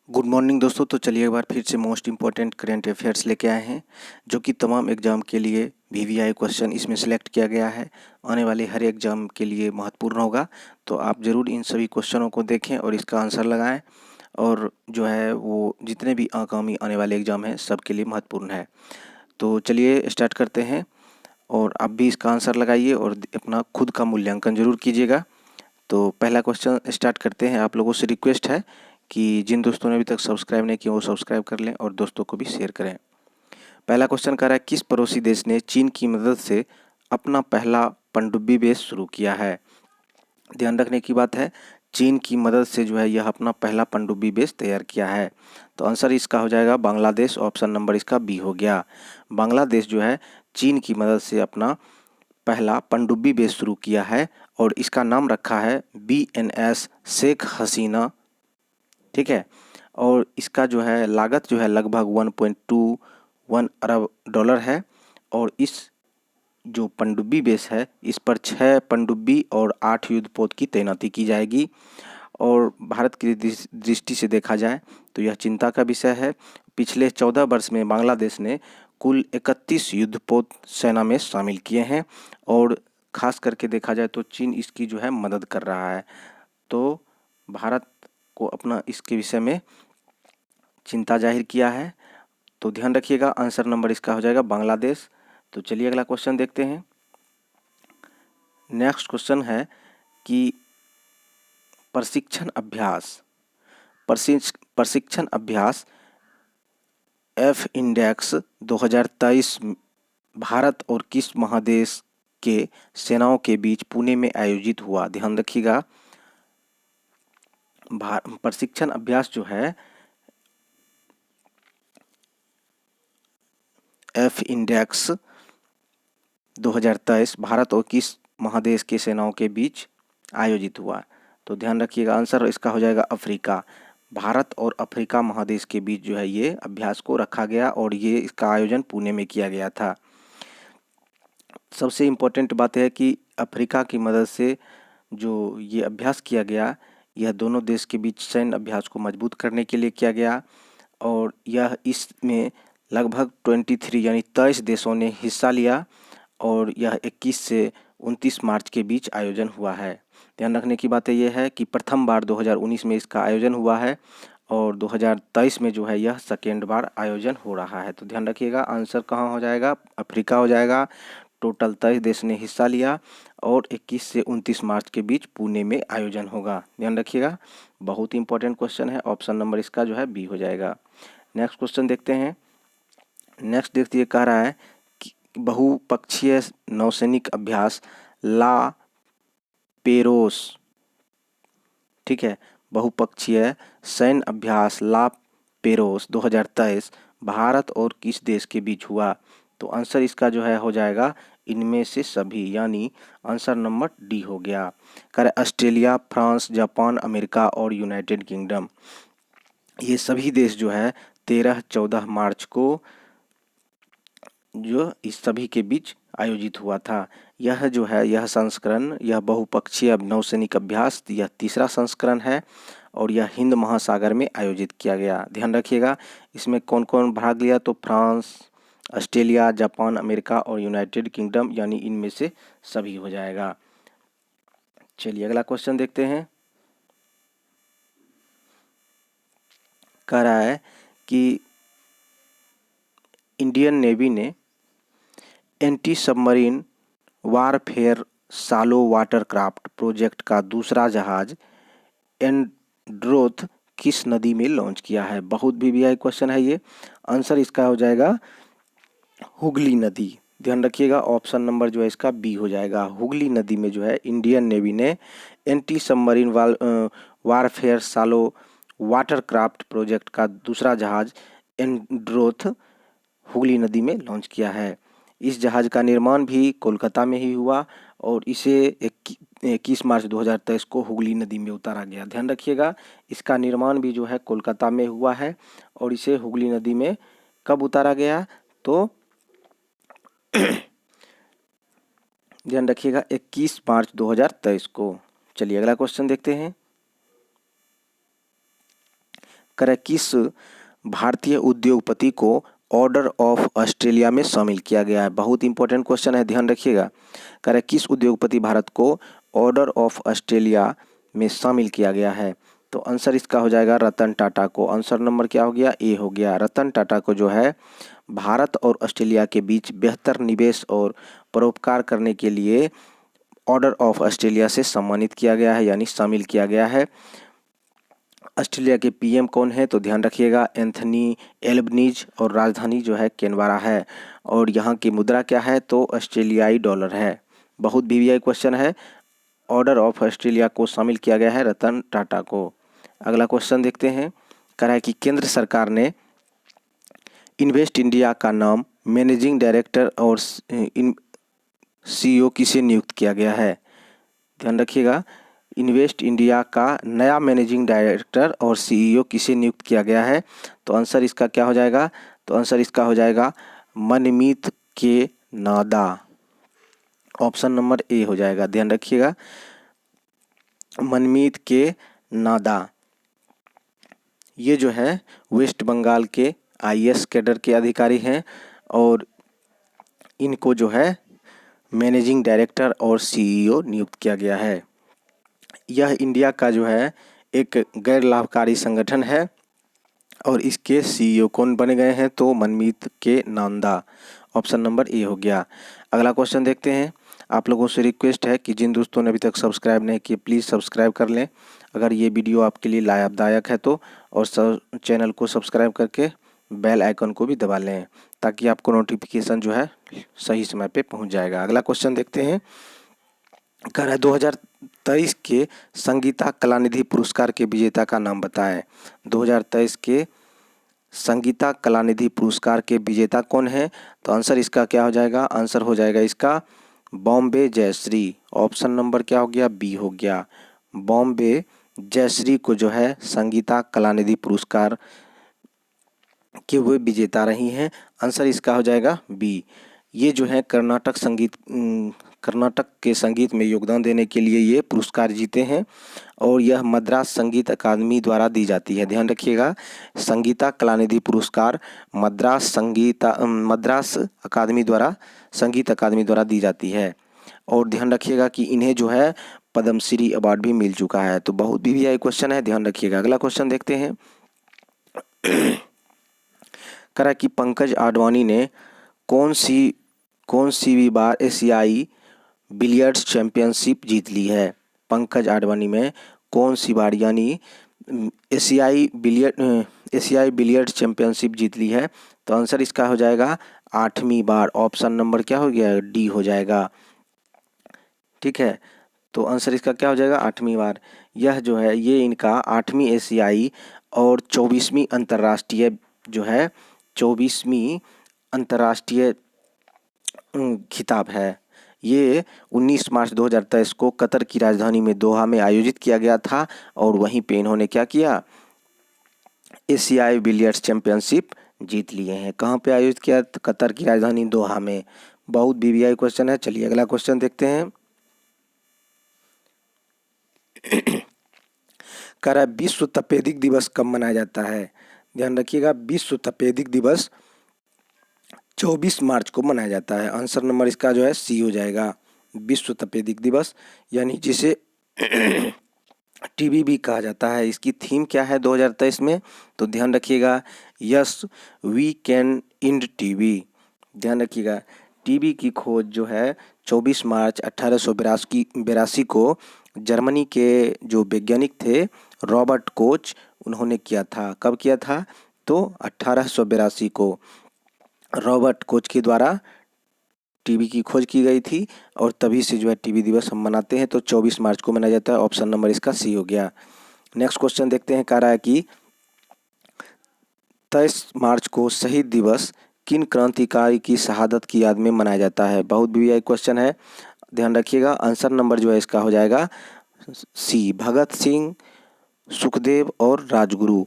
Good morning दोस्तों। तो चलिए एक बार फिर से मोस्ट इम्पॉर्टेंट करेंट अफेयर्स लेके आए हैं, जो कि तमाम एग्जाम के लिए वीवीआई क्वेश्चन इसमें सेलेक्ट किया गया है। आने वाले हर एग्जाम के लिए महत्वपूर्ण होगा, तो आप ज़रूर इन सभी क्वेश्चनों को देखें और इसका आंसर लगाएं। और जो है वो जितने भी आगामी आने वाले एग्जाम हैं सबके लिए महत्वपूर्ण है। तो चलिए स्टार्ट करते हैं, और आप भी इसका आंसर लगाइए और अपना खुद का मूल्यांकन जरूर कीजिएगा। तो पहला क्वेश्चन स्टार्ट करते हैं। आप लोगों से रिक्वेस्ट है कि जिन दोस्तों ने अभी तक सब्सक्राइब नहीं किया वो सब्सक्राइब कर लें और दोस्तों को भी शेयर करें। पहला क्वेश्चन कह रहा है, किस पड़ोसी देश ने चीन की मदद से अपना पहला पनडुब्बी बेस शुरू किया है? ध्यान रखने की बात है, चीन की मदद से जो है यह अपना पहला पनडुब्बी बेस तैयार किया है। तो आंसर इसका हो जाएगा बांग्लादेश। ऑप्शन नंबर इसका बी हो गया। बांग्लादेश जो है चीन की मदद से अपना पहला पनडुब्बी बेस शुरू किया है और इसका नाम रखा है BNS शेख हसीना। ठीक है, और इसका जो है लागत जो है लगभग 1.21 अरब डॉलर है। और इस जो पनडुब्बी बेस है इस पर 6 पनडुब्बी और 8 युद्धपोत की तैनाती की जाएगी। और भारत की दृष्टि से देखा जाए तो यह चिंता का विषय है। पिछले 14 वर्ष में बांग्लादेश ने कुल 31 युद्धपोत सेना में शामिल किए हैं, और खास करके देखा जाए तो चीन इसकी जो है मदद कर रहा है। तो भारत को अपना इसके विषय में चिंता जाहिर किया है। तो ध्यान रखिएगा, आंसर नंबर इसका हो जाएगा बांग्लादेश। तो चलिए अगला क्वेश्चन देखते हैं। नेक्स्ट क्वेश्चन है कि प्रशिक्षण अभ्यास F इंडेक्स 2023 भारत और किस महादेश के सेनाओं के बीच पुणे में आयोजित हुआ? ध्यान रखिएगा, प्रशिक्षण अभ्यास जो है F इंडेक्स 2023 भारत और किस महादेश के सेनाओं के बीच आयोजित हुआ? तो ध्यान रखिएगा, आंसर इसका हो जाएगा अफ्रीका। भारत और अफ्रीका महादेश के बीच जो है ये अभ्यास को रखा गया और ये इसका आयोजन पुणे में किया गया था। सबसे इम्पोर्टेंट बात है कि अफ्रीका की मदद से जो ये अभ्यास किया गया, यह दोनों देश के बीच सैन्य अभ्यास को मजबूत करने के लिए किया गया। और यह इसमें लगभग 23 यानी 23 देशों ने हिस्सा लिया, और यह 21 से 29 मार्च के बीच आयोजन हुआ है। ध्यान रखने की बात यह है कि प्रथम बार 2019 में इसका आयोजन हुआ है, और 2023 में जो है यह सेकेंड बार आयोजन हो रहा है। तो ध्यान रखिएगा, आंसर कहाँ हो जाएगा? अफ्रीका हो जाएगा। टोटल 23 देश ने हिस्सा लिया और 21 से 29 मार्च के बीच पुणे में आयोजन होगा। ध्यान रखिएगा, बहुत इंपॉर्टेंट क्वेश्चन है। ऑप्शन नंबर इसका जो है बी हो जाएगा। नेक्स्ट क्वेश्चन देखते हैं। नेक्स्ट देखिए, कह रहा है कि बहुपक्षीय नौसैनिक अभ्यास ला पेरोस, ठीक है, बहुपक्षीय सैन्य अभ्यास ला पेरोस 2023 भारत और किस देश के बीच हुआ? तो आंसर इसका जो है हो जाएगा इनमें से सभी, यानी आंसर नंबर डी हो गया। कर ऑस्ट्रेलिया, फ्रांस, जापान, अमेरिका और यूनाइटेड किंगडम, ये सभी देश जो है 13-14 मार्च को जो इस सभी के बीच आयोजित हुआ था। यह जो है यह संस्करण, यह बहुपक्षीय नौसैनिक अभ्यास, यह तीसरा संस्करण है और यह हिंद महासागर में आयोजित किया गया। ध्यान रखिएगा, इसमें कौन कौन भाग लिया? तो फ्रांस, ऑस्ट्रेलिया, जापान, अमेरिका और यूनाइटेड किंगडम, यानी इनमें से सभी हो जाएगा। चलिए अगला क्वेश्चन देखते हैं। कह रहा है कि इंडियन नेवी ने एंटी सबमरीन वारफेयर सालो वाटरक्राफ्ट प्रोजेक्ट का दूसरा जहाज एंड्रोथ किस नदी में लॉन्च किया है? बहुत वीवीआई क्वेश्चन है ये। आंसर इसका हो जाएगा हुगली नदी। ध्यान रखिएगा, ऑप्शन नंबर जो है इसका बी हो जाएगा। हुगली नदी में जो है इंडियन नेवी ने एंटी सबमरीन वारफेयर सालो वाटरक्राफ्ट प्रोजेक्ट का दूसरा जहाज एंड्रोथ हुगली नदी में लॉन्च किया है। इस जहाज का निर्माण भी कोलकाता में ही हुआ और इसे 21 मार्च 2023 को हुगली नदी में उतारा गया। ध्यान रखिएगा, इसका निर्माण भी जो है कोलकाता में हुआ है और इसे हुगली नदी में कब उतारा गया? तो ध्यान रखिएगा 21 मार्च 2023 को। चलिए अगला क्वेश्चन देखते हैं। करें किस भारतीय उद्योगपति को ऑर्डर ऑफ ऑस्ट्रेलिया में शामिल किया गया है। बहुत इंपॉर्टेंट क्वेश्चन है, ध्यान रखिएगा। करें किस उद्योगपति भारत को ऑर्डर ऑफ ऑस्ट्रेलिया में शामिल किया गया है। तो आंसर इसका हो जाएगा रतन टाटा को। आंसर नंबर क्या हो गया, ए हो गया। रतन टाटा को जो है भारत और ऑस्ट्रेलिया के बीच बेहतर निवेश और परोपकार करने के लिए ऑर्डर ऑफ ऑस्ट्रेलिया से सम्मानित किया गया है, यानी शामिल किया गया है। ऑस्ट्रेलिया के पीएम कौन है, तो ध्यान रखिएगा एंथनी एल्बनीज, और राजधानी जो है कैनबरा है। और यहाँ की मुद्रा क्या है, तो ऑस्ट्रेलियाई डॉलर है। बहुत वीवीआई क्वेश्चन है। ऑर्डर ऑफ ऑस्ट्रेलिया को शामिल किया गया है रतन टाटा को। अगला क्वेश्चन देखते हैं। कह रहा है कि केंद्र सरकार ने इन्वेस्ट इंडिया का नाम मैनेजिंग डायरेक्टर और सीईओ किसे नियुक्त किया गया है। ध्यान रखिएगा, इन्वेस्ट इंडिया का नया मैनेजिंग डायरेक्टर और सीईओ किसे नियुक्त किया गया है। तो आंसर इसका क्या हो जाएगा, तो आंसर इसका हो जाएगा मनमीत के नादा। ऑप्शन नंबर ए हो जाएगा। ध्यान रखिएगा, मनमीत के नादा ये जो है वेस्ट बंगाल के आईएएस कैडर के अधिकारी हैं, और इनको जो है मैनेजिंग डायरेक्टर और सीईओ नियुक्त किया गया है। यह इंडिया का जो है एक गैर लाभकारी संगठन है, और इसके सीईओ कौन बने गए हैं, तो मनमीत के नांदा। ऑप्शन नंबर ए हो गया। अगला क्वेश्चन देखते हैं। आप लोगों से रिक्वेस्ट है कि जिन दोस्तों ने अभी तक सब्सक्राइब नहीं किए प्लीज़ सब्सक्राइब कर लें, अगर ये वीडियो आपके लिए लाभदायक है तो, और चैनल को सब्सक्राइब करके बेल आइकन को भी दबा लें, ताकि आपको नोटिफिकेशन जो है सही समय पे पहुंच जाएगा। अगला क्वेश्चन देखते हैं। कह रहा है 2023 के संगीता कलानिधि पुरस्कार के विजेता का नाम बताएं। 2023 के संगीता कलानिधि पुरस्कार के विजेता कौन है, तो आंसर इसका क्या हो जाएगा, आंसर हो जाएगा इसका बॉम्बे जयश्री। ऑप्शन नंबर क्या हो गया, बी हो गया। बॉम्बे जयश्री को जो है संगीता कलानिधि पुरस्कार के वे विजेता रही हैं। आंसर इसका हो जाएगा बी। ये जो है कर्नाटक के संगीत में योगदान देने के लिए ये पुरस्कार जीते हैं, और यह मद्रास संगीत अकादमी द्वारा दी जाती है। ध्यान रखिएगा, संगीता कलानिधि पुरस्कार मद्रास संगीत अकादमी द्वारा दी जाती है। और ध्यान रखिएगा कि इन्हें जो है पद्मश्री अवार्ड भी मिल चुका है। तो बहुत वीवीआई क्वेश्चन है, ध्यान रखिएगा। अगला क्वेश्चन देखते हैं। करा कि पंकज आडवाणी ने कौन सी भी बार एशियाई बिलियर्ड्स चैंपियनशिप जीत ली है। पंकज आडवाणी में कौन सी बार यानी एशियाई बिलियर्ड्स चैंपियनशिप जीत ली है। तो आंसर इसका हो जाएगा 8वीं बार। ऑप्शन नंबर क्या हो गया, डी हो जाएगा। ठीक है, तो आंसर इसका क्या हो जाएगा, 8वीं बार। यह जो है ये इनका 8वीं एशियाई और 24वीं अंतर्राष्ट्रीय जो है 24वीं अंतर्राष्ट्रीय खिताब है। ये 19 मार्च 2023 को कतर की राजधानी में दोहा में आयोजित किया गया था, और वहीं पे इन्होंने क्या किया, एशियाई बिलियर्ड्स चैंपियनशिप जीत लिए हैं। कहाँ पे आयोजित किया, कतर की राजधानी दोहा में। बहुत वीवीआई क्वेश्चन है। चलिए अगला क्वेश्चन देखते हैं। कह रहा है विश्व तपेदिक दिवस कब मनाया जाता है। ध्यान रखिएगा, विश्व तपेदिक दिवस 24 मार्च को मनाया जाता है। आंसर नंबर इसका जो है सी हो जाएगा। विश्व तपेदिक दिवस यानी जिसे टीबी भी कहा जाता है। इसकी थीम क्या है 2023 में, तो ध्यान रखिएगा, yes we can end TB. ध्यान रखिएगा, टीबी की खोज जो है 24 मार्च 1882 को जर्मनी के जो वैज्ञानिक थे रॉबर्ट कोच, उन्होंने किया था। कब किया था, तो 1882 को रॉबर्ट कोच के द्वारा टीबी की खोज की गई थी, और तभी से जो है टीबी दिवस हम मनाते हैं। तो 24 मार्च को मनाया जाता है। ऑप्शन नंबर इसका सी हो गया। नेक्स्ट क्वेश्चन देखते हैं। कह रहा है कि 23 मार्च को शहीद दिवस किन क्रांतिकारी की शहादत की याद में मनाया जाता है। बहुत वीवीआई क्वेश्चन है, ध्यान रखिएगा। आंसर नंबर जो है इसका हो जाएगा सी, भगत सिंह, सुखदेव और राजगुरु।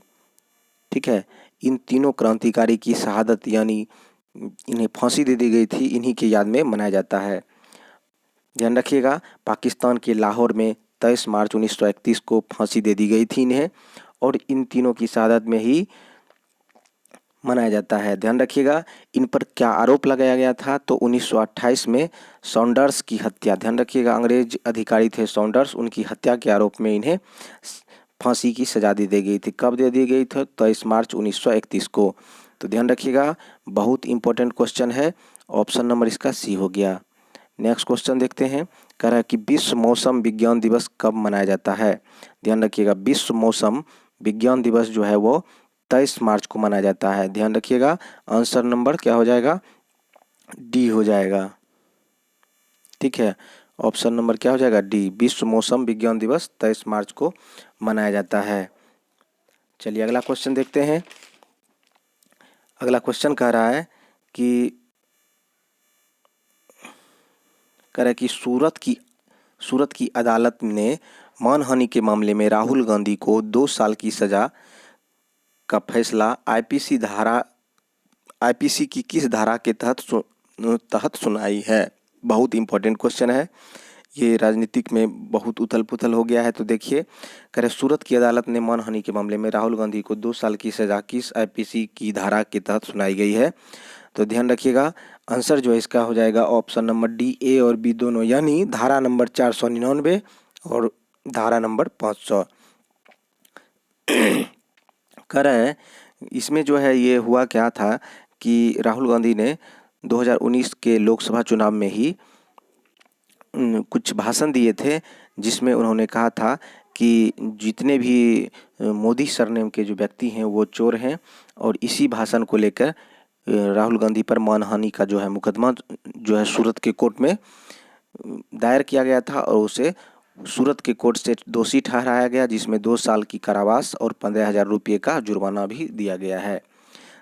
ठीक है, इन तीनों क्रांतिकारी की शहादत यानी इन्हें फांसी दे दी गई थी, इन्हीं के याद में मनाया जाता है। ध्यान रखिएगा, पाकिस्तान के लाहौर में 23 मार्च 1931 को फांसी दे दी गई थी इन्हें, और इन तीनों की शहादत में ही मनाया जाता है। ध्यान रखिएगा, इन पर क्या आरोप लगाया गया था, तो 1928 में सॉन्डर्स की हत्या, ध्यान रखिएगा, अंग्रेज अधिकारी थे सॉन्डर्स, उनकी हत्या के आरोप में इन्हें फांसी की सजा दे दी गई थी। कब दे दी गई थी? 23 मार्च 1931 को। तो ध्यान रखिएगा, बहुत इंपॉर्टेंट क्वेश्चन है। ऑप्शन नंबर इसका सी हो गया। नेक्स्ट क्वेश्चन देखते हैं। कह रहा है कि विश्व मौसम विज्ञान दिवस कब मनाया जाता है? ध्यान रखिएगा, विश्व मौसम विज्ञान दिवस जो है वो 23 मार्च को मनाया जाता है। ध्यान रखिएगा, आंसर नंबर क्या हो जाएगा? डी हो जाएगा। ठीक है, ऑप्शन नंबर क्या हो जाएगा? डी। विश्व मौसम विज्ञान दिवस 23 मार्च को मनाया जाता है। चलिए अगला क्वेश्चन देखते हैं। अगला क्वेश्चन कह रहा है कि सूरत की अदालत ने मानहानि के मामले में राहुल गांधी को 2 साल की सजा का फैसला आईपीसी की किस धारा के तहत सुनाई है? बहुत इंपॉर्टेंट क्वेश्चन है, ये राजनीतिक में बहुत उथल पुथल हो गया है। तो देखिए, कह रहे सूरत की अदालत ने मानहानि के मामले में राहुल गांधी को 2 साल की सजा किस आईपीसी की धारा के तहत सुनाई गई है? तो ध्यान रखिएगा, आंसर जो है इसका हो जाएगा ऑप्शन नंबर डी, ए और बी दोनों, यानी धारा नंबर 499 और धारा नंबर 500। कह रहे हैं इसमें जो है ये हुआ क्या था कि राहुल गांधी ने 2019 के लोकसभा चुनाव में ही कुछ भाषण दिए थे, जिसमें उन्होंने कहा था कि जितने भी मोदी सरनेम के जो व्यक्ति हैं वो चोर हैं, और इसी भाषण को लेकर राहुल गांधी पर मानहानि का जो है मुकदमा जो है सूरत के कोर्ट में दायर किया गया था, और उसे सूरत के कोर्ट से दोषी ठहराया गया, जिसमें 2 साल की कारावास और 15,000 रुपये का जुर्माना भी दिया गया है।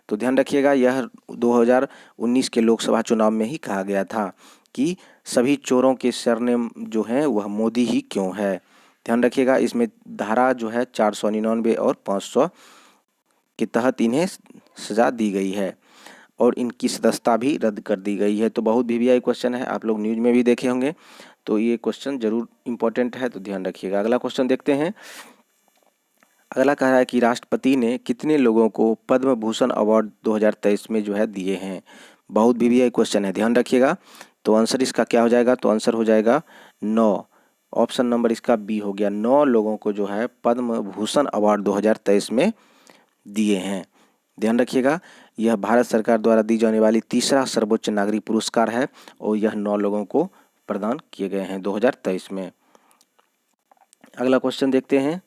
तो ध्यान रखिएगा, यह 2019 के लोकसभा चुनाव में ही कहा गया था कि सभी चोरों के सरनेम जो हैं वह मोदी ही क्यों है। ध्यान रखिएगा, इसमें धारा जो है 499 और 500 के तहत इन्हें सजा दी गई है, और इनकी सदस्यता भी रद्द कर दी गई है। तो बहुत वीवीआई क्वेश्चन है, आप लोग न्यूज़ में भी देखे होंगे, तो ये क्वेश्चन जरूर इम्पोर्टेंट है, तो ध्यान रखिएगा। अगला क्वेश्चन देखते हैं। अगला कह रहा है कि राष्ट्रपति ने कितने लोगों को पद्म भूषण अवार्ड 2023 में जो है दिए हैं? बहुत वीवीआई क्वेश्चन है, ध्यान रखिएगा। तो आंसर इसका क्या हो जाएगा? तो आंसर हो जाएगा 9। ऑप्शन नंबर इसका बी हो गया। 9 लोगों को जो है पद्म भूषण अवार्ड 2023 में दिए हैं। ध्यान रखिएगा, यह भारत सरकार द्वारा दी जाने वाली तीसरा सर्वोच्च नागरिक पुरस्कार है, और यह 9 लोगों को प्रदान किए गए हैं 2023 में। अगला क्वेश्चन देखते हैं।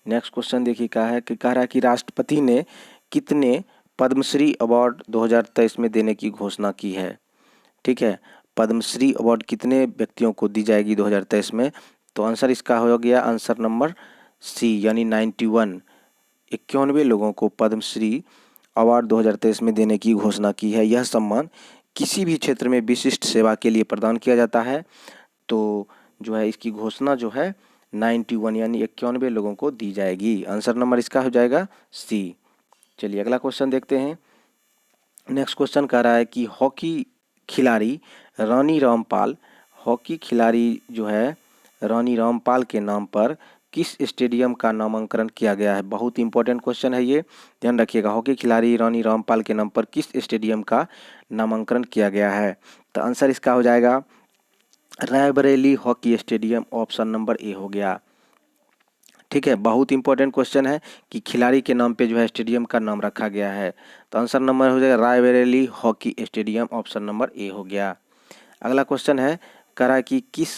नेक्स्ट क्वेश्चन देखिए क्या है कि कह रहा है कि राष्ट्रपति ने कितने पद्मश्री अवार्ड 2023 में देने की घोषणा की है? ठीक है, पद्मश्री अवार्ड कितने व्यक्तियों को दी जाएगी 2023 में? तो आंसर इसका हो गया आंसर नंबर सी, यानी 91 लोगों को पद्मश्री अवार्ड 2023 में देने की घोषणा की है। यह सम्मान किसी भी क्षेत्र में विशिष्ट सेवा के लिए प्रदान किया जाता है। तो जो है इसकी घोषणा जो है 91 यानी 91 लोगों को दी जाएगी। आंसर नंबर इसका हो जाएगा सी। चलिए अगला क्वेश्चन देखते हैं। नेक्स्ट क्वेश्चन कह रहा है कि हॉकी खिलाड़ी रानी रामपाल के नाम पर किस स्टेडियम का नामांकन किया गया है? बहुत इंपॉर्टेंट क्वेश्चन है ये, ध्यान रखिएगा। हॉकी खिलाड़ी रानी रामपाल के नाम पर किस स्टेडियम का नामांकन किया गया है? तो आंसर इसका हो जाएगा Raebareli hockey stadium, option number A हो गया। ठीक है, बहुत इंपॉर्टेंट क्वेश्चन है कि खिलाड़ी के नाम पे जो है स्टेडियम का नाम रखा गया है। तो आंसर नंबर हो जाएगा Raebareli hockey stadium, option number A हो गया। अगला क्वेश्चन है, कह रहा है कि किस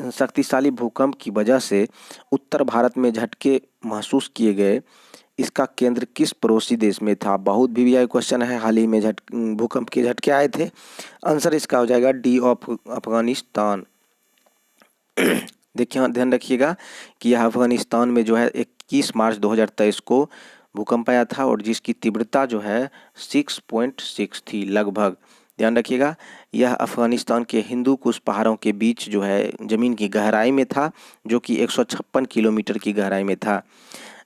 शक्तिशाली भूकंप की वजह से उत्तर भारत में झटके महसूस किए गए, इसका केंद्र किस पड़ोसी देश में था? बहुत वीवीआई क्वेश्चन है, हाल ही में भूकंप के झटके आए थे। आंसर इसका हो जाएगा डी ऑफ अफगानिस्तान। देखिए ध्यान रखिएगा कि यह अफगानिस्तान में जो है 21 मार्च 2023 को भूकंप आया था, और जिसकी तीव्रता जो है 6.6 थी लगभग। ध्यान रखिएगा, यह अफगानिस्तान के हिंदू कुश पहाड़ों के बीच जो है ज़मीन की गहराई में था, जो कि 156 किलोमीटर की गहराई में था।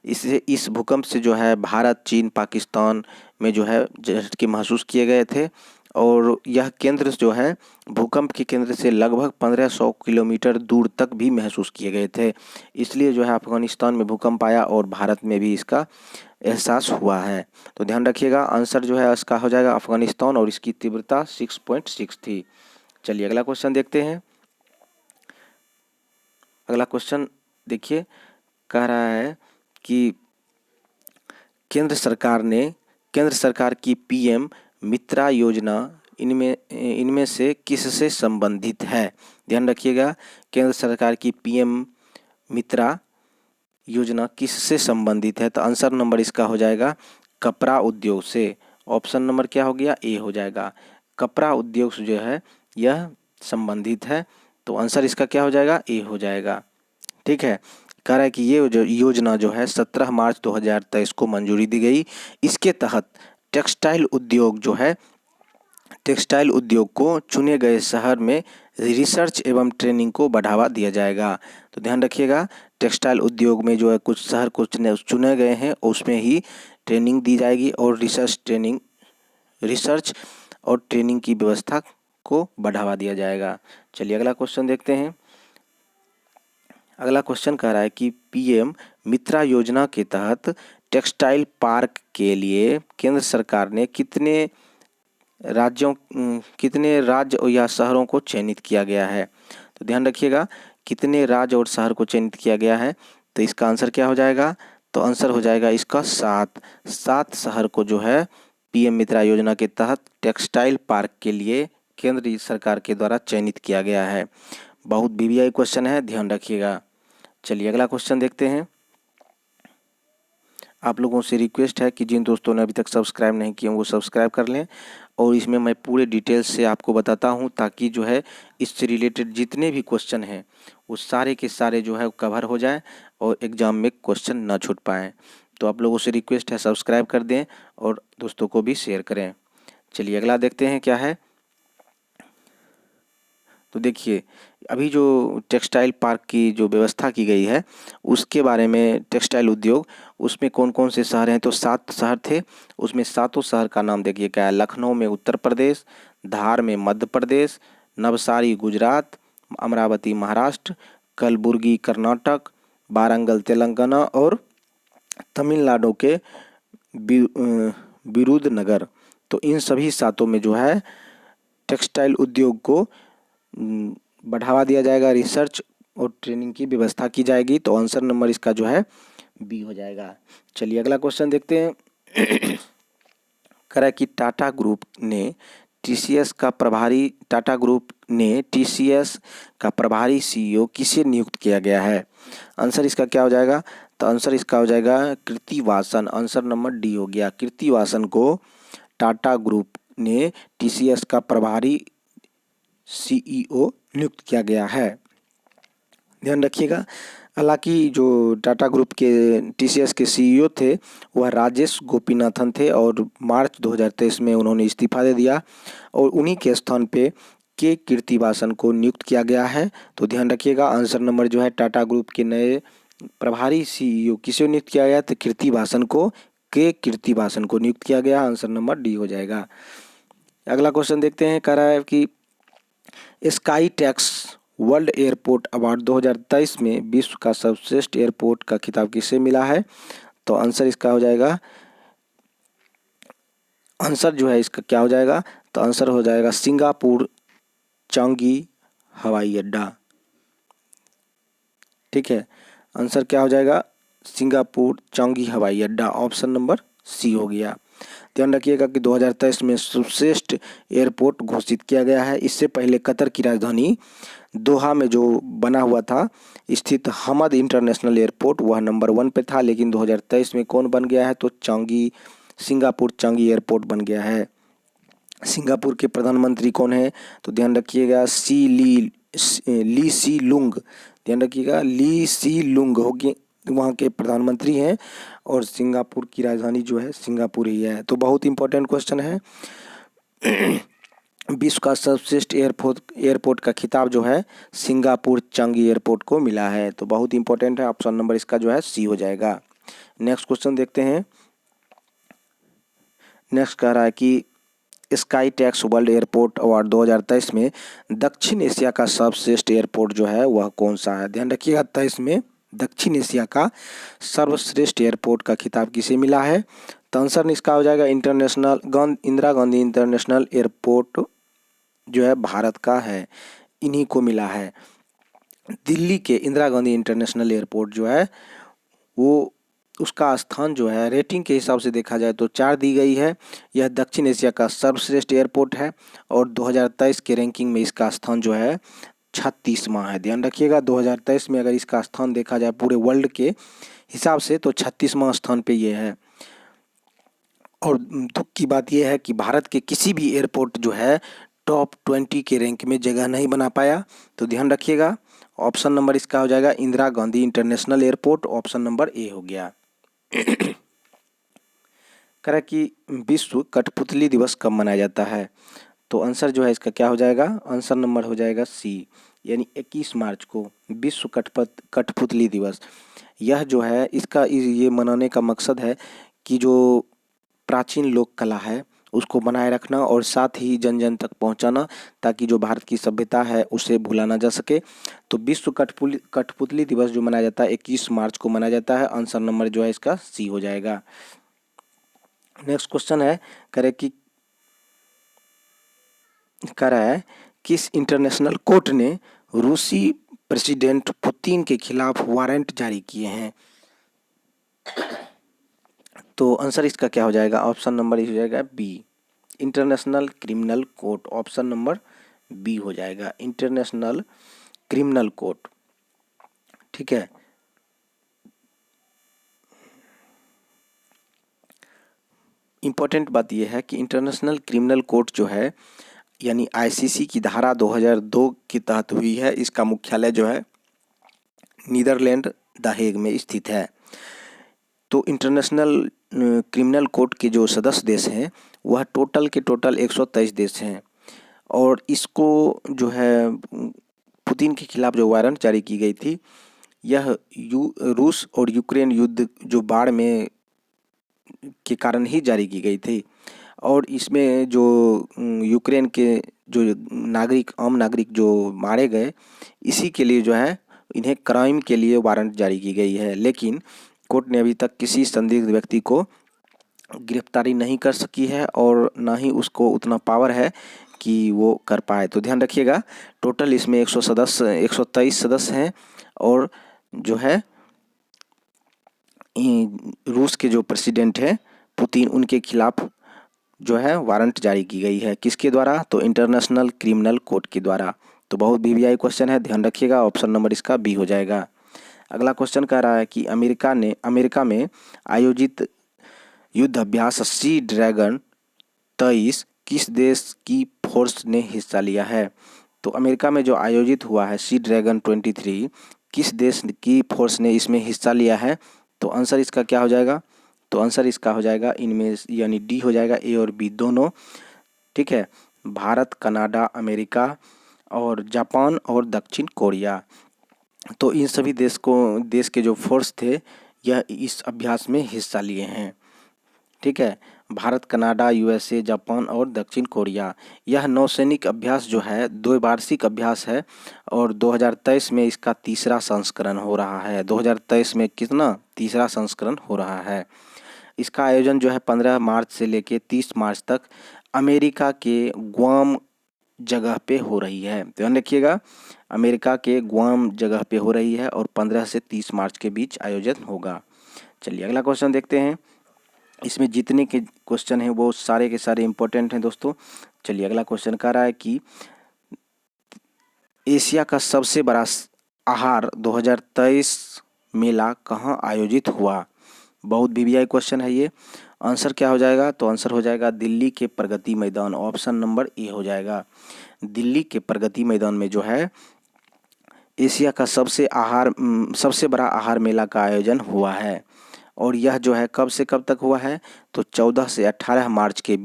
इस भूकंप से जो है भारत, चीन, पाकिस्तान में जो है झटके महसूस किए गए थे, और यह केंद्र जो है भूकंप के केंद्र से लगभग 1500 किलोमीटर दूर तक भी महसूस किए गए थे। इसलिए जो है अफगानिस्तान में भूकंप आया और भारत में भी इसका एहसास हुआ है। तो ध्यान रखिएगा, आंसर जो है इसका हो जाएगा अफगानिस्तान और इसकी तीव्रता 6.6 थी। चलिए अगला क्वेश्चन देखते हैं। अगला क्वेश्चन देखिए, कह रहा है कि केंद्र सरकार की पीएम मित्रा योजना इनमें से किससे संबंधित है। ध्यान रखिएगा, केंद्र सरकार की पीएम मित्रा योजना किससे संबंधित है। तो आंसर नंबर इसका हो जाएगा कपड़ा उद्योग से। ऑप्शन नंबर क्या हो गया, ए हो जाएगा। कपड़ा उद्योग से जो है यह संबंधित है, तो आंसर इसका क्या हो जाएगा, ए हो जाएगा। ठीक है, कह रहा है कि ये जो योजना जो है 17 मार्च 2023 को मंजूरी दी गई। इसके तहत टेक्सटाइल उद्योग को चुने गए शहर में रिसर्च एवं ट्रेनिंग को बढ़ावा दिया जाएगा। तो ध्यान रखिएगा, टेक्सटाइल उद्योग में जो है कुछ शहर को चुने गए हैं, उसमें ही ट्रेनिंग दी जाएगी और रिसर्च और ट्रेनिंग की व्यवस्था को बढ़ावा दिया जाएगा। चलिए अगला क्वेश्चन देखते हैं। अगला क्वेश्चन कह रहा है कि पीएम मित्रा योजना के तहत टेक्सटाइल पार्क के लिए केंद्र सरकार ने कितने राज्य या शहरों को चयनित किया गया है। तो ध्यान रखिएगा, कितने राज्य और शहर को चयनित किया गया है। तो इसका आंसर क्या हो जाएगा, तो आंसर हो जाएगा इसका 7 शहर को जो है पीएम मित्रा योजना के तहत टेक्सटाइल पार्क के लिए केंद्र सरकार के द्वारा चयनित किया गया है। बहुत वीवीआई क्वेश्चन है, ध्यान रखिएगा। चलिए अगला क्वेश्चन देखते हैं। आप लोगों से रिक्वेस्ट है कि जिन दोस्तों ने अभी तक सब्सक्राइब नहीं किए वो सब्सक्राइब कर लें, और इसमें मैं पूरे डिटेल्स से आपको बताता हूं, ताकि जो है इससे रिलेटेड जितने भी क्वेश्चन हैं वो सारे के सारे जो है कवर हो जाए और एग्ज़ाम में क्वेश्चन ना छूट पाएँ। तो आप लोगों से रिक्वेस्ट है सब्सक्राइब कर दें और दोस्तों को भी शेयर करें। चलिए अगला देखते हैं क्या है। तो देखिए, अभी जो टेक्सटाइल पार्क की जो व्यवस्था की गई है उसके बारे में, टेक्सटाइल उद्योग, उसमें कौन कौन से शहर हैं। तो 7 शहर थे, उसमें 7 शहर का नाम देखिए क्या है। लखनऊ में उत्तर प्रदेश, धार में मध्य प्रदेश, नवसारी गुजरात, अमरावती महाराष्ट्र, कलबुर्गी कर्नाटक, वारंगल तेलंगाना और तमिलनाडु के विरुधनगर। तो इन सभी 7 में जो है टेक्सटाइल उद्योग को बढ़ावा दिया जाएगा, रिसर्च और ट्रेनिंग की व्यवस्था की जाएगी। तो आंसर नंबर इसका जो है बी हो जाएगा। चलिए अगला क्वेश्चन देखते हैं। कह रहा है कि टाटा ग्रुप ने टीसीएस का प्रभारी सीईओ किसे नियुक्त किया गया है। आंसर इसका क्या हो जाएगा, तो आंसर इसका हो जाएगा कृति वासन। आंसर नंबर डी हो गया। कृति वासन को टाटा ग्रुप ने टीसीएस का प्रभारी सीईओ नियुक्त किया गया है। ध्यान रखिएगा, हालांकि जो टाटा ग्रुप के टीसीएस के सीईओ थे वह राजेश गोपीनाथन थे और मार्च 2023 में उन्होंने इस्तीफा दे दिया और उन्हीं के स्थान पे के कीर्तिवासन को नियुक्त किया गया है। तो ध्यान रखिएगा, आंसर नंबर जो है टाटा ग्रुप के नए प्रभारी सीईओ किसे नियुक्त किया गया, तो कीर्तिवासन को नियुक्त किया गया। आंसर नंबर डी हो जाएगा। अगला क्वेश्चन देखते हैं। कह रहा है कि sky tax world airport award 2023 में विश्व का सर्वश्रेष्ठ एयरपोर्ट का खिताब किसे मिला है। तो आंसर इसका हो जाएगा, आंसर जो है इसका क्या हो जाएगा, तो आंसर हो जाएगा सिंगापुर चांगी हवाई अड्डा। ठीक है, आंसर क्या हो जाएगा, सिंगापुर चांगी हवाई अड्डा। ऑप्शन नंबर सी हो गया। ध्यान रखिएगा कि 2023 में सर्वश्रेष्ठ एयरपोर्ट घोषित किया गया है। इससे पहले कतर की राजधानी दोहा में जो बना हुआ था स्थित हमद इंटरनेशनल एयरपोर्ट वह नंबर 1 पे था, लेकिन 2023 में कौन बन गया है, तो सिंगापुर चांगी एयरपोर्ट बन गया है। सिंगापुर के प्रधानमंत्री कौन है, तो ध्यान रखिएगा ली सी लुंग। ध्यान रखिएगा, ली सी लुंग होगी वहाँ के प्रधानमंत्री हैं और सिंगापुर की राजधानी जो है सिंगापुर ही है। तो बहुत इंपॉर्टेंट क्वेश्चन है। विश्व का सर्वश्रेष्ठ एयरपोर्ट का खिताब जो है सिंगापुर चांगी एयरपोर्ट को मिला है। तो बहुत इंपॉर्टेंट है, ऑप्शन नंबर इसका जो है सी हो जाएगा। नेक्स्ट क्वेश्चन देखते हैं। नेक्स्ट कह रहा है कि sky tax world airport award 2023 में दक्षिण एशिया का सर्वश्रेष्ठ एयरपोर्ट जो है वह कौन सा है? ध्यान रखिएगा, 23 में दक्षिण एशिया का सर्वश्रेष्ठ एयरपोर्ट का खिताब किसे मिला है? तो आंसर इसका हो जाएगा इंदिरा गांधी इंटरनेशनल एयरपोर्ट जो है भारत का है, इन्हीं को मिला है। दिल्ली के इंदिरा गांधी इंटरनेशनल एयरपोर्ट जो है वो उसका स्थान जो है रेटिंग के हिसाब से देखा जाए तो 4 दी गई है। यह दक्षिण एशिया का सर्वश्रेष्ठ एयरपोर्ट है और 2023 के रैंकिंग में इसका स्थान जो है 36वां है। ध्यान रखिएगा, 2023 में अगर इसका स्थान देखा जाए पूरे वर्ल्ड के हिसाब से तो 36वां स्थान पे ये है। और दुख की बात यह है कि भारत के किसी भी एयरपोर्ट जो है टॉप 20 के रैंक में जगह नहीं बना पाया। तो ध्यान रखिएगा, ऑप्शन नंबर इसका हो जाएगा Indira Gandhi international airport, option number A हो गया। कह कि विश्व कठपुतली दिवस कब मनाया जाता है? तो आंसर जो है इसका क्या हो जाएगा? आंसर नंबर हो जाएगा सी, यानी 21 मार्च को विश्व कठपुतली दिवस। यह जो है इसका ये मनाने का मकसद है कि जो प्राचीन लोक कला है उसको बनाए रखना और साथ ही जन जन तक पहुंचाना, ताकि जो भारत की सभ्यता है उसे भूला ना जा सके। तो विश्व कठपुतली दिवस जो मनाया जाता है 21 मार्च को मनाया जाता है। आंसर नंबर जो है इसका सी हो जाएगा। नेक्स्ट क्वेश्चन है, कह रहा है किस इंटरनेशनल कोर्ट ने रूसी प्रेसिडेंट पुतिन के खिलाफ वारंट जारी किए हैं? तो आंसर इसका क्या हो जाएगा? ऑप्शन नंबर हो जाएगा B, international criminal court, option number B हो जाएगा, इंटरनेशनल क्रिमिनल कोर्ट। ठीक है, इंपॉर्टेंट बात यह है कि इंटरनेशनल क्रिमिनल कोर्ट जो है यानी आईसीसी की धारा 2002 के तहत हुई है। इसका मुख्यालय जो है नीदरलैंड द हेग में स्थित है। तो इंटरनेशनल क्रिमिनल कोर्ट के जो सदस्य देश हैं वह टोटल 123 देश हैं और इसको जो है पुतिन के खिलाफ जो वारंट जारी की गई थी यह रूस और यूक्रेन युद्ध जो बाढ़ में के कारण ही जारी की गई थी। और इसमें जो यूक्रेन के जो आम नागरिक जो मारे गए, इसी के लिए जो है इन्हें क्राइम के लिए वारंट जारी की गई है। लेकिन कोर्ट ने अभी तक किसी संदिग्ध व्यक्ति को गिरफ्तारी नहीं कर सकी है और ना ही उसको उतना पावर है कि वो कर पाए। तो ध्यान रखिएगा, टोटल इसमें 123 सदस्य हैं और जो है रूस के जो प्रेसिडेंट हैं पुतिन, उनके खिलाफ जो है वारंट जारी की गई है। किसके द्वारा? तो इंटरनेशनल क्रिमिनल कोर्ट के द्वारा। तो बहुत वीवीआई क्वेश्चन है, ध्यान रखिएगा, ऑप्शन नंबर इसका बी हो जाएगा। अगला क्वेश्चन कह रहा है कि अमेरिका में आयोजित युद्ध अभ्यास सी ड्रैगन 23 किस देश की फोर्स ने हिस्सा लिया है? तो अमेरिका में जो आयोजित हुआ है सी ड्रैगन 23 किस देश की फोर्स ने इसमें हिस्सा लिया है? तो आंसर इसका क्या हो जाएगा? तो आंसर इसका हो जाएगा इनमें यानी डी हो जाएगा, ए और बी दोनों। ठीक है, भारत, कनाडा, अमेरिका और जापान और दक्षिण कोरिया। तो इन सभी देश के जो फोर्स थे यह इस अभ्यास में हिस्सा लिए हैं। ठीक है, भारत, कनाडा, यूएसए, जापान और दक्षिण कोरिया। यह नौसैनिक अभ्यास जो है द्विवार्षिक अभ्यास है और 2023 में इसका तीसरा संस्करण हो रहा है। 2023 में कितना? तीसरा संस्करण हो रहा है। इसका आयोजन जो है 15 मार्च से लेके 30 मार्च तक अमेरिका के ग्वाम जगह पे हो रही है। ध्यान रखिएगा, अमेरिका के ग्वाम जगह पे हो रही है और 15 से 30 मार्च के बीच आयोजन होगा। चलिए अगला क्वेश्चन देखते हैं। इसमें जितने के क्वेश्चन हैं वो सारे के सारे इंपॉर्टेंट हैं दोस्तों। चलिए अगला क्वेश्चन कह रहा है कि एशिया का सबसे बड़ा आहार 2023 मेला कहाँ आयोजित हुआ? बहुत वीवीआई क्वेश्चन है ये। आंसर क्या हो जाएगा? तो आंसर हो जाएगा दिल्ली के Pragati Maidan, option number A हो जाएगा। दिल्ली के प्रगति मैदान में जो है एशिया का सबसे बड़ा आहार मेला का आयोजन हुआ है और यह जो है कब से कब तक हुआ है? तो 14 से 18 मार्च के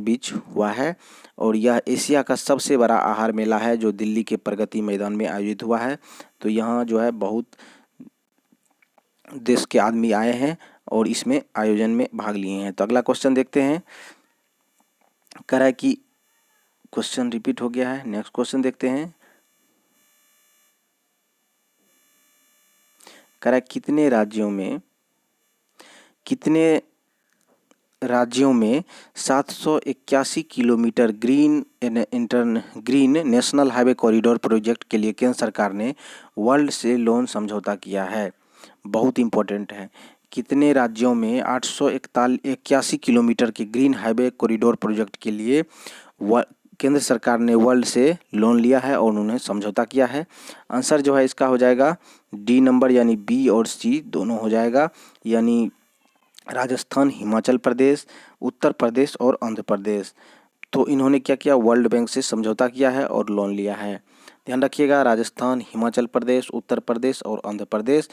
बीच हुआ है और यह एशिया का सबसे बड़ा आहार मेला है जो दिल्ली के प्रगति मैदान में आयोजित हुआ है। तो यहाँ जो है बहुत देश के आदमी आए हैं और इसमें आयोजन में भाग लिए हैं। तो अगला क्वेश्चन देखते हैं कह रहा है कि क्वेश्चन रिपीट हो गया है। नेक्स्ट क्वेश्चन देखते हैं। कह रहा है कितने राज्यों में 781 kilometre green national highway corridor project के लिए केंद्र सरकार ने वर्ल्ड से लोन समझौता किया है। बहुत इंपॉर्टेंट है। कितने राज्यों में 881 किलोमीटर के ग्रीन हाईवे कॉरिडोर प्रोजेक्ट के लिए केंद्र सरकार ने वर्ल्ड से लोन लिया है और उन्होंने समझौता किया है। आंसर जो है इसका हो जाएगा डी नंबर, यानी बी और सी दोनों हो जाएगा, यानी राजस्थान, हिमाचल प्रदेश, उत्तर प्रदेश और आंध्र प्रदेश। तो इन्होंने क्या किया, वर्ल्ड बैंक से समझौता किया है और लोन लिया है। ध्यान रखिएगा, राजस्थान, हिमाचल प्रदेश, उत्तर प्रदेश और आंध्र प्रदेश।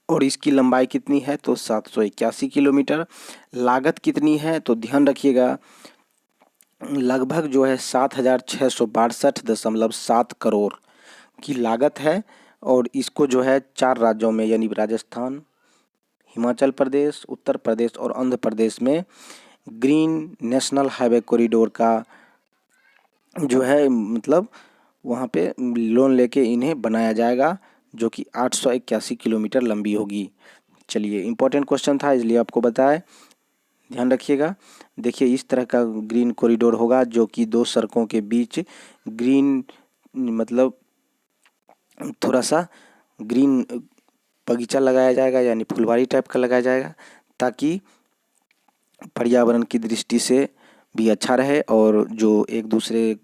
और इसकी लंबाई कितनी है, तो 781 किलोमीटर। लागत कितनी है, तो ध्यान रखिएगा लगभग जो है 7,662.7 करोड़ की लागत है। और इसको जो है 4 राज्यों में, यानी राजस्थान, हिमाचल प्रदेश, उत्तर प्रदेश और आंध्र प्रदेश में ग्रीन नेशनल हाईवे कॉरिडोर का जो है मतलब वहाँ पे लोन लेके इन्हें बनाया जाएगा, जो कि 881 किलोमीटर लंबी होगी। चलिए, इम्पोर्टेंट क्वेश्चन था इसलिए आपको बताएं, ध्यान रखिएगा। देखिए, इस तरह का ग्रीन कॉरिडोर होगा जो कि 2 सड़कों के बीच ग्रीन मतलब थोड़ा सा ग्रीन बगीचा लगाया जाएगा, यानी फुलवारी टाइप का लगाया जाएगा, ताकि पर्यावरण की दृष्टि से भी अच्छा रहे और जो एक दूसरे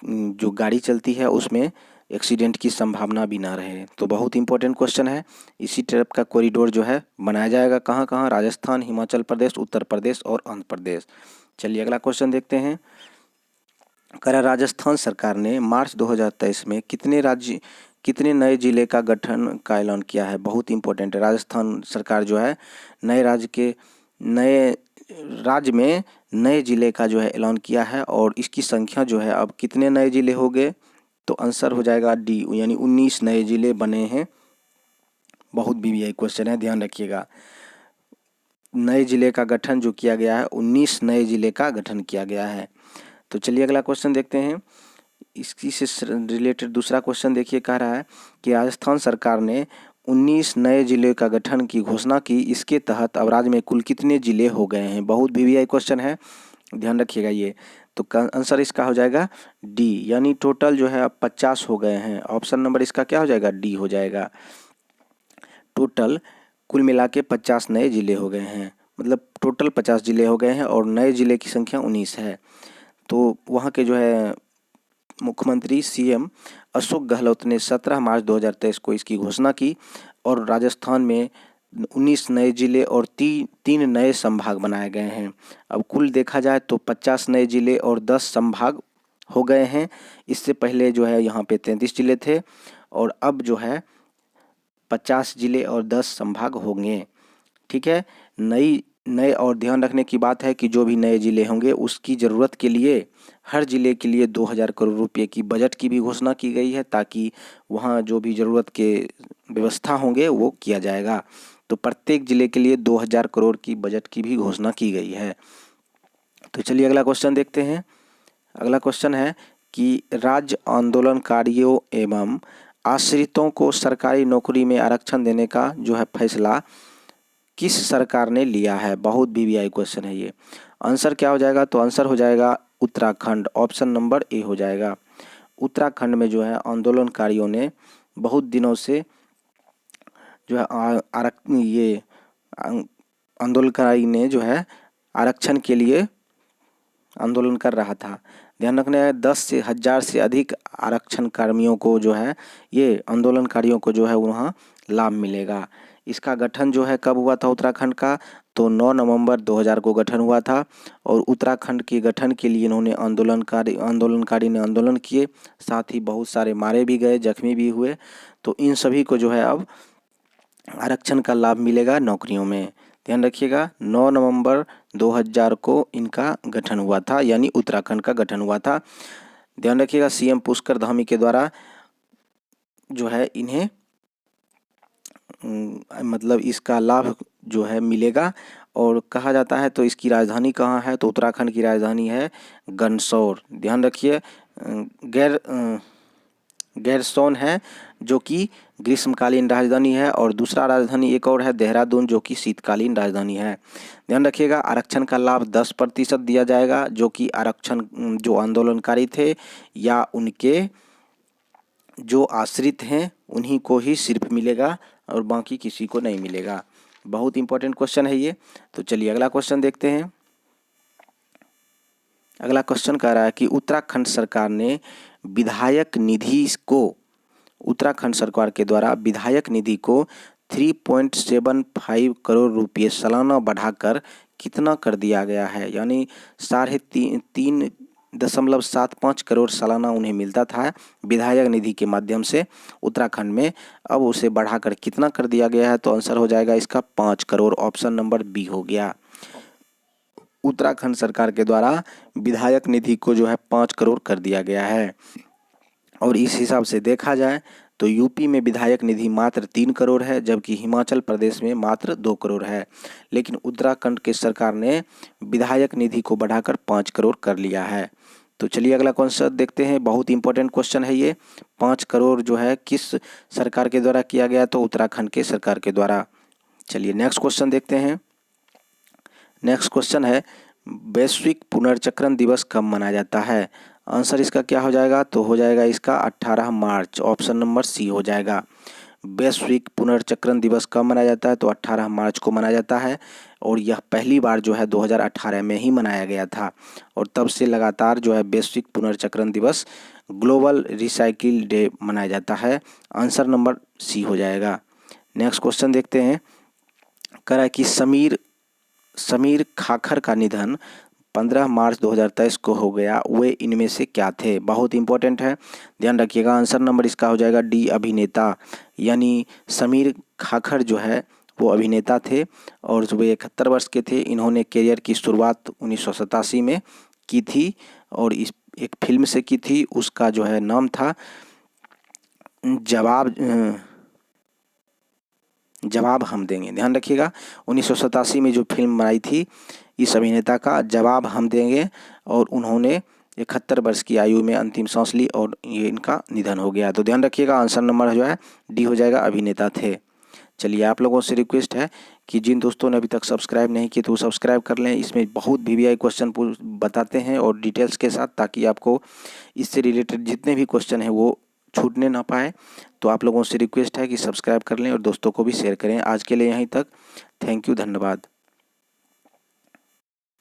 जो गाड़ी चलती है उसमें एक्सीडेंट की संभावना भी ना रहे। तो बहुत इंपॉर्टेंट क्वेश्चन है। इसी टाइप का कॉरिडोर जो है बनाया जाएगा कहाँ कहाँ, राजस्थान, हिमाचल प्रदेश, उत्तर प्रदेश और आंध्र प्रदेश। चलिए अगला क्वेश्चन देखते हैं। राजस्थान सरकार ने मार्च 2023 में कितने नए जिले का गठन का ऐलान किया है। बहुत इंपॉर्टेंट है। राजस्थान सरकार जो है नए राज्य में नए जिले का जो है ऐलान किया है और इसकी संख्या जो है अब कितने नए जिले हो गए, तो आंसर हो जाएगा डी, यानी 19 नए जिले बने हैं। बहुत बीबीआई क्वेश्चन है, ध्यान रखिएगा। नए जिले का गठन जो किया गया है, 19 नए जिले का गठन किया गया है। तो चलिए अगला क्वेश्चन देखते हैं। इसकी से रिलेटेड दूसरा क्वेश्चन देखिए, कह रहा है कि राजस्थान सरकार ने 19 नए जिले का गठन की घोषणा की। इसके तहत अब राज्य में कुल कितने जिले हो गए हैं। बहुत बीबीआई क्वेश्चन है, ध्यान रखिएगा ये। तो आंसर इसका हो जाएगा डी, यानी टोटल जो है अब 50 हो गए हैं। ऑप्शन नंबर इसका क्या हो जाएगा, डी हो जाएगा। टोटल कुल मिला के 50 नए जिले हो गए हैं, मतलब टोटल 50 जिले हो गए हैं और नए जिले की संख्या 19 है। तो वहाँ के जो है मुख्यमंत्री सीएम अशोक गहलोत ने 17 मार्च 2023 को इसकी घोषणा की और राजस्थान में 19 नए जिले और 3 नए संभाग बनाए गए हैं। अब कुल देखा जाए तो 50 नए जिले और 10 संभाग हो गए हैं। इससे पहले जो है यहाँ पे 33 जिले थे और अब जो है 50 जिले और 10 संभाग होंगे। ठीक है, नए और ध्यान रखने की बात है कि जो भी नए जिले होंगे उसकी ज़रूरत के लिए हर जिले के लिए 2000 करोड़ रुपए की बजट की भी घोषणा की गई है, ताकि वहाँ जो भी ज़रूरत के व्यवस्था होंगे वो किया जाएगा। तो प्रत्येक जिले के लिए 2000 करोड़ की बजट की भी घोषणा की गई है। तो चलिए अगला क्वेश्चन देखते हैं। अगला क्वेश्चन है कि राज्य आंदोलनकारियों एवं आश्रितों को सरकारी नौकरी में आरक्षण देने का जो है फैसला किस सरकार ने लिया है। बहुत बीबीआई क्वेश्चन है ये। आंसर क्या हो जाएगा, तो आंसर हो जाएगा उत्तराखंड। ऑप्शन नंबर ए हो जाएगा। उत्तराखंड में जो है आंदोलनकारियों ने बहुत दिनों से जो है आंदोलनकारी ने जो है आरक्षण के लिए आंदोलन कर रहा था। ध्यान रखना है 10,000 से अधिक आरक्षण कर्मियों को जो है ये आंदोलनकारियों को जो है वहाँ लाभ मिलेगा। इसका गठन जो है कब हुआ था उत्तराखंड का, तो 9 नवंबर 2000 को गठन हुआ था और उत्तराखंड के गठन के लिए इन्होंने आंदोलनकारी ने आंदोलन किए, साथ ही बहुत सारे मारे भी गए, जख्मी भी हुए। तो इन सभी को जो है अब आरक्षण का लाभ मिलेगा नौकरियों में। ध्यान रखिएगा 9 नवंबर 2000 को इनका गठन हुआ था, यानी उत्तराखंड का गठन हुआ था। ध्यान रखिएगा सीएम पुष्कर धामी के द्वारा जो है इन्हें मतलब इसका लाभ जो है मिलेगा और कहा जाता है तो इसकी राजधानी कहाँ है, तो उत्तराखंड की राजधानी है गनसौर। ध्यान रखिए, गैरसौन है जो कि ग्रीष्मकालीन राजधानी है, और दूसरा राजधानी एक और है देहरादून जो कि शीतकालीन राजधानी है। ध्यान रखिएगा, आरक्षण का लाभ 10% दिया जाएगा, जो कि आरक्षण जो आंदोलनकारी थे या उनके जो आश्रित हैं उन्हीं को ही सिर्फ मिलेगा और बाकी किसी को नहीं मिलेगा। बहुत इंपॉर्टेंट क्वेश्चन है ये। तो चलिए अगला क्वेश्चन देखते हैं। अगला क्वेश्चन कह रहा है कि उत्तराखंड सरकार ने विधायक निधि को, उत्तराखंड सरकार के द्वारा विधायक निधि को 3.75 करोड़ रुपये सालाना बढ़ाकर कितना कर दिया गया है। यानी 3.75 करोड़ सालाना उन्हें मिलता था विधायक निधि के माध्यम से उत्तराखंड में, अब उसे बढ़ाकर कितना कर दिया गया है, तो आंसर हो जाएगा इसका 5 करोड़। ऑप्शन नंबर बी हो गया। उत्तराखंड सरकार के द्वारा विधायक निधि को जो है 5 करोड़ कर दिया गया है। और इस हिसाब से देखा जाए तो यूपी में विधायक निधि मात्र 3 करोड़ है, जबकि हिमाचल प्रदेश में मात्र 2 करोड़ है। लेकिन उत्तराखंड के सरकार ने विधायक निधि को बढ़ाकर 5 करोड़ कर लिया है। तो चलिए अगला क्वेश्चन देखते हैं। बहुत इंपॉर्टेंट क्वेश्चन है ये। 5 करोड़ जो है किस सरकार के द्वारा किया गया, तो उत्तराखंड के सरकार के द्वारा। चलिए नेक्स्ट क्वेश्चन देखते हैं। नेक्स्ट क्वेश्चन है, वैश्विक पुनर्चक्रण दिवस कब मनाया जाता है। आंसर इसका क्या हो जाएगा, तो हो जाएगा इसका 18 मार्च। ऑप्शन नंबर सी हो जाएगा। वैश्विक पुनर्चक्रण दिवस कब मनाया जाता है, तो 18 मार्च को मनाया जाता है। और यह पहली बार जो है 2018 में ही मनाया गया था, और तब से लगातार जो है वैश्विक पुनर्चक्रण दिवस, ग्लोबल रिसाइकिल डे मनाया जाता है। आंसर नंबर सी हो जाएगा। नेक्स्ट क्वेश्चन देखते हैं। कह रहा है कि समीर खाखर का निधन 15 मार्च 2023 को हो गया, वे इनमें से क्या थे। बहुत इंपॉर्टेंट है, ध्यान रखिएगा। आंसर नंबर इसका हो जाएगा डी, अभिनेता। यानी समीर खाखर जो है वो अभिनेता थे, और वे 71 वर्ष के थे। इन्होंने करियर की शुरुआत 1987 में की थी, और इस एक फिल्म से की थी, उसका जो है नाम था जवाब हम देंगे। ध्यान रखिएगा, 1987 में जो फिल्म बनाई थी इस अभिनेता का जवाब हम देंगे, और उन्होंने 71 वर्ष की आयु में अंतिम सांस ली और ये इनका निधन हो गया। तो ध्यान रखिएगा, आंसर नंबर जो है डी हो जाएगा, अभिनेता थे। चलिए आप लोगों से रिक्वेस्ट है कि जिन दोस्तों ने अभी तक सब्सक्राइब नहीं किए तो वो सब्सक्राइब कर लें। इसमें बहुत VVI क्वेश्चन बताते हैं और डिटेल्स के साथ, ताकि आपको इससे रिलेटेड जितने भी क्वेश्चन हैं वो छूटने ना पाए। तो आप लोगों से रिक्वेस्ट है कि सब्सक्राइब कर लें और दोस्तों को भी शेयर करें। आज के लिए यहीं तक। थैंक यू, धन्यवाद।